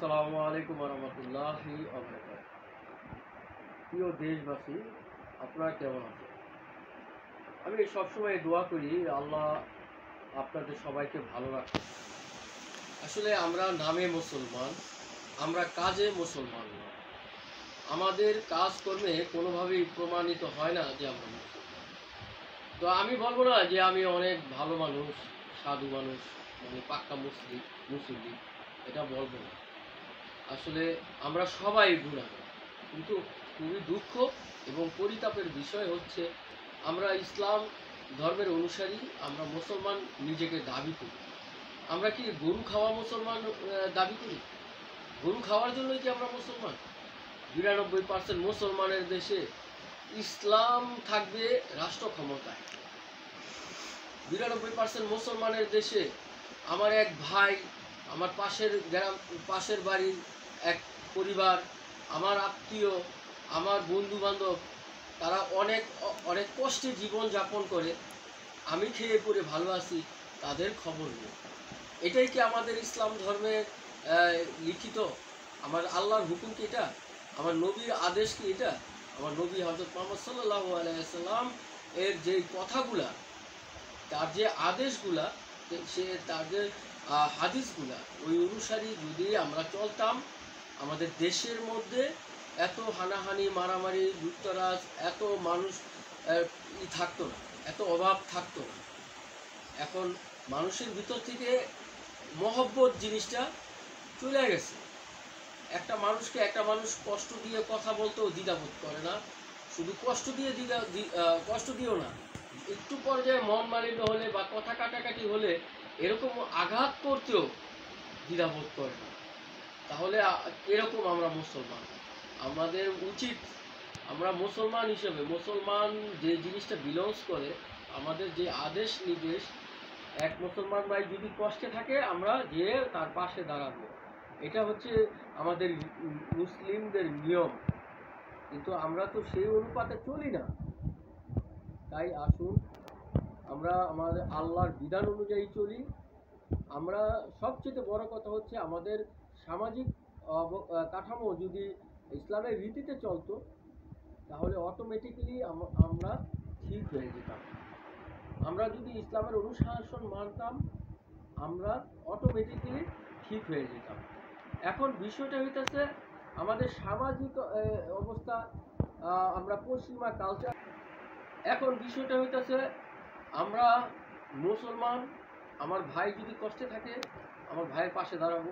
আসসালামু আলাইকুম রহমতুল্লাহি প্রিয় দেশবাসী, আপনারা কেমন আছেন? আমি সবসময় দোয়া করি আল্লাহ আপনাদের সবাইকে ভালো রাখে। আসলে আমরা নামে মুসলমান, আমরা কাজে মুসলমান নয়। আমাদের কাজকর্মে কোনোভাবেই প্রমাণিত হয় না যে আমরা মুসলমান। তো আমি বলবো না যে আমি অনেক ভালো মানুষ, সাধু মানুষ, মানে পাক্কা মুসলিম, এটা বলবো না। আসলে আমরা সবাই গুনাহগার, কিন্তু খুবই দুঃখ এবং পরিতাপের বিষয় হচ্ছে আমরা ইসলাম ধর্মের অনুসারী, আমরা মুসলমান নিজেকে দাবি করি। আমরা কি গরু খাওয়া মুসলমান দাবি করি? গরু খাওয়ার জন্যই কি আমরা মুসলমান? ৯২% মুসলমানের দেশে ইসলাম থাকবে রাষ্ট্র ক্ষমতায়। ৯২% মুসলমানের দেশে আমার এক ভাই, আমার পাশের বাড়ির এক পরিবার, আমার আত্মীয়, আমার বন্ধু বান্ধব, তারা অনেক অনেক কষ্টে জীবন যাপন করে। আমি খেয়ে পরে ভালো আছি, তাদের খবর নেই। এটাই কি আমাদের ইসলাম ধর্মে লিখিত? আমার আল্লাহর হুকুম কি এটা? আমার নবীর আদেশ কি এটা? আমার নবী হযরত মুহাম্মদ সাল্লাল্লাহু আলাইহি সাল্লাম এর যে কথাগুলা, তার যে আদেশগুলা, তার যে হাদিসগুলা, ওই অনুসারী যদি আমরা চলতাম, আমাদের দেশের মধ্যে এত হানাহানি, মারামারি, যুক্তরাজ, এত মানুষ থাকতো না, এত অভাব থাকতো না। এখন মানুষের ভিতর থেকে মহব্বত জিনিসটা চলে গেছে। একটা মানুষ কষ্ট দিয়ে কথা বলতেও দ্বিধাবোধ করে না। শুধু কষ্ট দিয়েও না, একটু পর্যায়ে মন মালিন্য হলে বা কথা কাটাকাটি হলে এরকম আঘাত করতেও দ্বিধাবোধ করে না। তাহলে এরকম আমরা মুসলমান। আমাদের উচিত, আমরা মুসলমান হিসেবে, মুসলমান যে জিনিসটা বিলংস করে, আমাদের যে আদেশ নির্দেশ, এক মুসলমান ভাই যদি কষ্টে থাকে আমরা গিয়ে তার পাশে দাঁড়াবো, এটা হচ্ছে আমাদের মুসলিমদের নিয়ম। কিন্তু আমরা তো সেই অনুপাতে চলি না। তাই আসুন আমরা আমাদের আল্লাহর বিধান অনুযায়ী চলি। আমরা সবচেয়ে বড় কথা হচ্ছে আমাদের সামাজিক কাঠামো যদি ইসলামের রীতিতে চলতো, তাহলে অটোমেটিক্যালি আমরা ঠিক হয়ে যেতাম। আমরা যদি ইসলামের অনুশাসন মানতাম, আমরা অটোমেটিক্যালি ঠিক হয়ে যেতাম। এখন বিষয়টা হইতেছে আমাদের সামাজিক অবস্থা, আমরা পশ্চিমা কালচার। এখন বিষয়টা হইতেছে আমরা মুসলমান, আমার ভাই যদি কষ্টে থাকে, আমার ভাইয়ের পাশে দাঁড়াবো।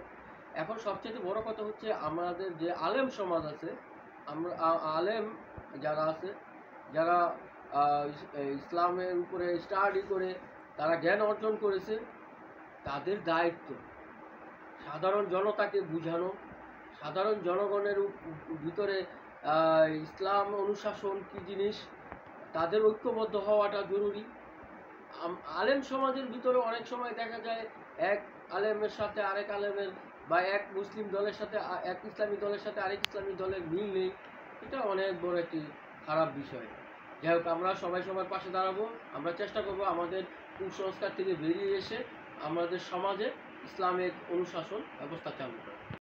এখন সবচেয়ে বড় কথা হচ্ছে আমাদের যে আলেম সমাজ আছে, আমরা আলেম যারা আছে, যারা ইসলামের উপরে স্টাডি করে, তারা জ্ঞান অর্জন করেছে, তাদের দায়িত্ব সাধারণ জনতাকে বুঝানো, সাধারণ জনগণের ভিতরে ইসলাম অনুশাসন কী জিনিস, তাদের ঐক্যবদ্ধ হওয়াটা জরুরি। আলেম সমাজের ভিতরে অনেক সময় দেখা যায় এক আলেমের সাথে আরেক আলেমের, বা এক মুসলিম দলের সাথে এক ইসলামী দলের সাথে আরেক ইসলামী দলের মিল নেই। এটা অনেক বড় একটি খারাপ বিষয়। যাই হোক, আমরা সবাই সবার পাশে দাঁড়াবো। আমরা চেষ্টা করব আমাদের কুসংস্কার থেকে বেরিয়ে এসে আমাদের সমাজে ইসলামের অনুশাসন ব্যবস্থা চালু করা।